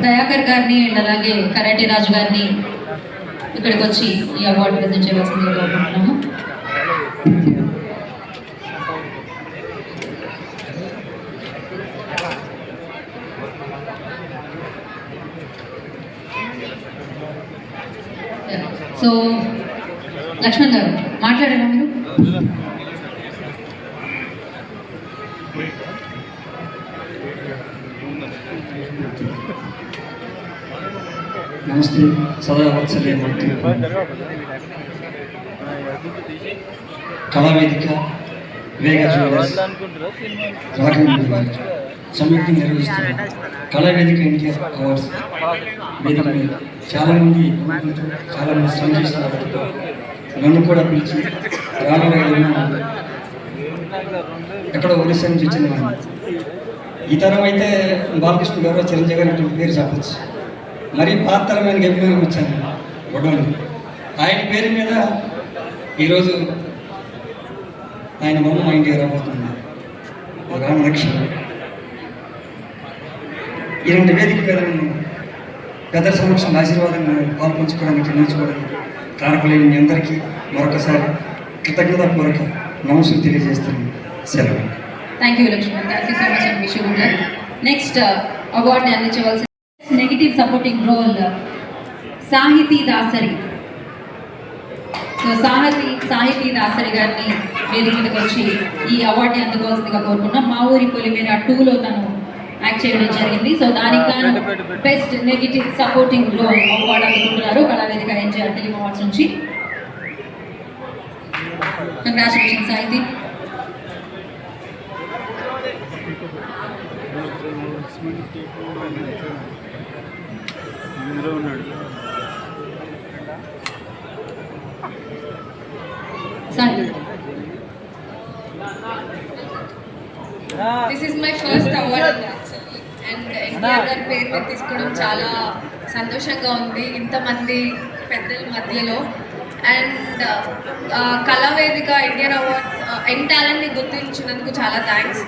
దయాకర్ గారిని అండ్ అలాగే కరాటే రాజు గారిని ఇక్కడికి వచ్చి ఈ అవార్డు ప్రజెంట్ చేయవలసిందిగా కోరుకుంటున్నాము. సో లక్ష్మణ్ గారు మాట్లాడారా మీరు? నమస్తే. సదా వత్సల్య కళావేదిక వేగ జ్యువెలర్స్ రాఘవేంద్ర సంయుక్తంగా నిర్వహిస్తున్న కళావేదిక ఎన్టీఆర్ అవార్డ్స్ వేదిక మీద చాలామంది శ్రమ చేసిన నన్ను కూడా పిలిచి రామరాజు ఎక్కడో ఒరిస్సా నుంచి వచ్చిన ఈ తరం అయితే బాలకృష్ణ గారు చిరంజీవి గారు అటువంటి పేరు చెప్పచ్చు. మరీ పాతరమైన గెలిపోయి వచ్చాను గొడవలు. ఆయన పేరు మీద ఈరోజు ఆయన బొమ్మ మా ఇంటికి రాబోతుంది, రామలక్ష్మి. ఇలాంటి వేదిక మీద నేను పెద్దల సమక్షంలో ఆశీర్వాదంగా పాల్పంచుకోవడానికి నేర్చుకోవడానికి కారకులైన మీ అందరికీ మరొకసారి కృతజ్ఞతాపూర్వక నమస్సులు తెలియజేస్తున్నాను. సెలవు. Thank you Lakshman. Thank you so much and wish you good luck. Next అవార్డుని అందించవలసిన నెగిటివ్ సపోర్టింగ్ రోల్ సాహితీ దాసరి. సో సాహితీ దాసరి గారిని వేదిక మీదకి వచ్చి ఈ అవార్డుని అందుకోవాల్సిందిగా కోరుకున్నాం. మా ఊరి పొలిమేర 2లో తను యాక్ట్ చేయడం జరిగింది. సో దానికి గాను best negative supporting role award అందుకుంటున్నారు కళావేదిక ఎన్టీఆర్ ఫిలిం అవార్డ్స్ నుంచి. Congratulations Sahithi. This is my first award actually, and NTR గారి పేరు మీద తీసుకోవడం చాలా సంతోషంగా ఉంది ఇంతమంది పెద్దల మధ్యలో. అండ్ కళావేదిక ఎన్టీఆర్ అవార్డ్స్ యంగ్ టాలెంట్ని గుర్తించినందుకు చాలా థ్యాంక్స్.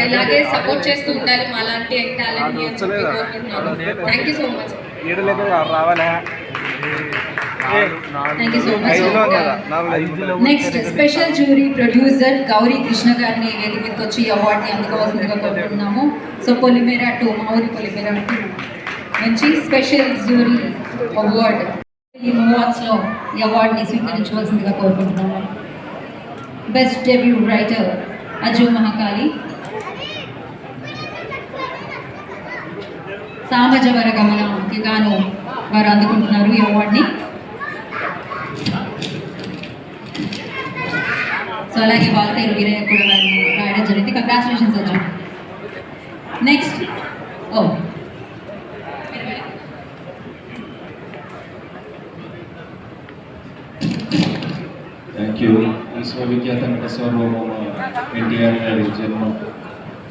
ఇలాగే సపోర్ట్ చేస్తూ ఉండాలి మాలాంటి యంగ్ టాలెంట్ని అని చెప్పి కోరుకుంటున్నాను. Thank you so much. Thank you so much. Next special jury producer Gauri Krishna గారిని వేదిక మీదకి వచ్చి ఈ అవార్డుని అందుకోవాల్సిందిగా కోరుకుంటున్నాము. సో పొలిమేర 2 మా ఊరి పొలిమేర 2 నుంచి స్పెషల్ జ్యూరీ అవార్డు ఈ అవార్డ్స్లో ఈ అవార్డుని స్వీకరించవలసిందిగా కోరుకుంటున్నాము. బెస్ట్ డెబ్యూ రైటర్ అజు మహాకాళి. సామజ వరగమనకి గాను వారు అందుకుంటున్నారు ఈ అవార్డుని. సో అలాగే వాల్తేరు వీరయ్య కూడా వారిని రాయడం జరిగింది. Congratulations Arjun. Next thank you. విశ్వవిఖ్యాత నట సార్వభౌమ ఎన్టీఆర్ గారి జన్మ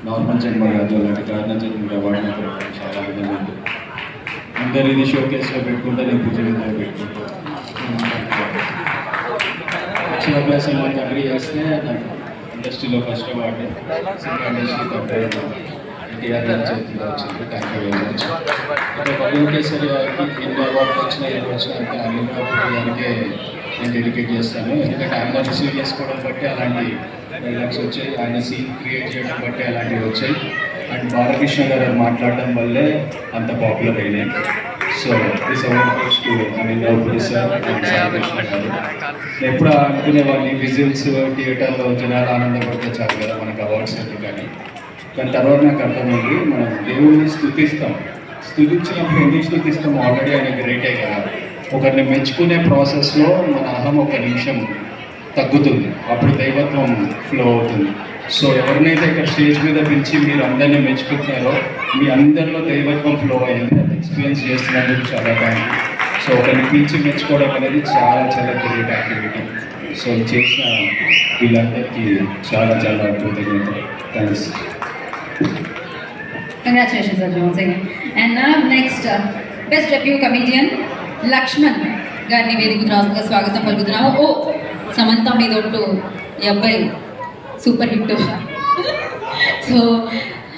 నార్మల్ జన్మ కాదు, అలాంటి కారణ జన్మ అవార్డుని పెట్టడం చాలా విధంగా ఉంది. అందరు ఇది షోకేస్లో పెట్టుకుంటే నేను పూజ మీద పెట్టుకుంటాను. అక్షరాభ్యాసంలో అగ్రి చేస్తే నాకు ఇండస్ట్రీలో ఫస్ట్ అవార్డు, సినిమా ఇండస్ట్రీ తప్ప ఎన్టీఆర్ గారి చేతిలో వచ్చింది. Thank you very much. అంటే వల్లికేశ్వరి గారికి ఎన్ని అవార్డులు వచ్చినా ఏమి వచ్చినా అంటే అనిల్ గారికే నేను డెడికేట్ చేస్తాను. ఎందుకంటే ఆయన రిసీవ్ చేసుకోవడం బట్టి అలాంటి డైలాగ్స్ వచ్చాయి, ఆయన సీన్ క్రియేట్ చేయడం బట్టి అలాంటివి వచ్చాయి. అండ్ బాలకృష్ణ గారు మాట్లాడడం వల్లే అంత పాపులర్ అయినాయి. So this award goes to Anil Ravipudi sir and Balakrishna గారు. ఎప్పుడు అనుకునేవాడిని విజిల్స్ థియేటర్లో జనాలు ఆనందపడితే చాలు కదా మనకు అవార్డ్స్ ఎందుకని. కానీ తర్వాత నాకు అర్థమైంది, మనం దేవుడిని స్థుతించినప్పుడు ఎందుకు స్థుతిస్తాం? ఆల్రెడీ ఆయన గ్రేటే కదా. ఒకరిని మెచ్చుకునే ప్రాసెస్లో మన అహం ఒక నిమిషం తగ్గుతుంది, అప్పుడు దైవత్వం ఫ్లో అవుతుంది. సో ఎవరినైతే ఇక్కడ స్టేజ్ మీద పిలిచి మీరు అందరినీ మెచ్చుకుంటున్నారో మీ అందరిలో దైవత్వం ఫ్లో అయింది. అది ఎక్స్పీరియన్స్ చేస్తున్నందుకు చాలా థ్యాంక్ యూ. సో ఒకరిని పిలిచి మెచ్చుకోవడం అనేది చాలా చాలా గ్రేట్ యాక్టివిటీ. సో చేసిన వీళ్ళందరికీ చాలా చాలా కృతజ్ఞతలు. Thanks. Congratulations Arjun once again. And now next best debut comedian Lakshman గారిని వేదికకు రాసుగా స్వాగతం పలుకుతున్నాము. ఓ సమంత మీద ఒట్టు ఈ అబ్బాయి సూపర్ హిట్. సో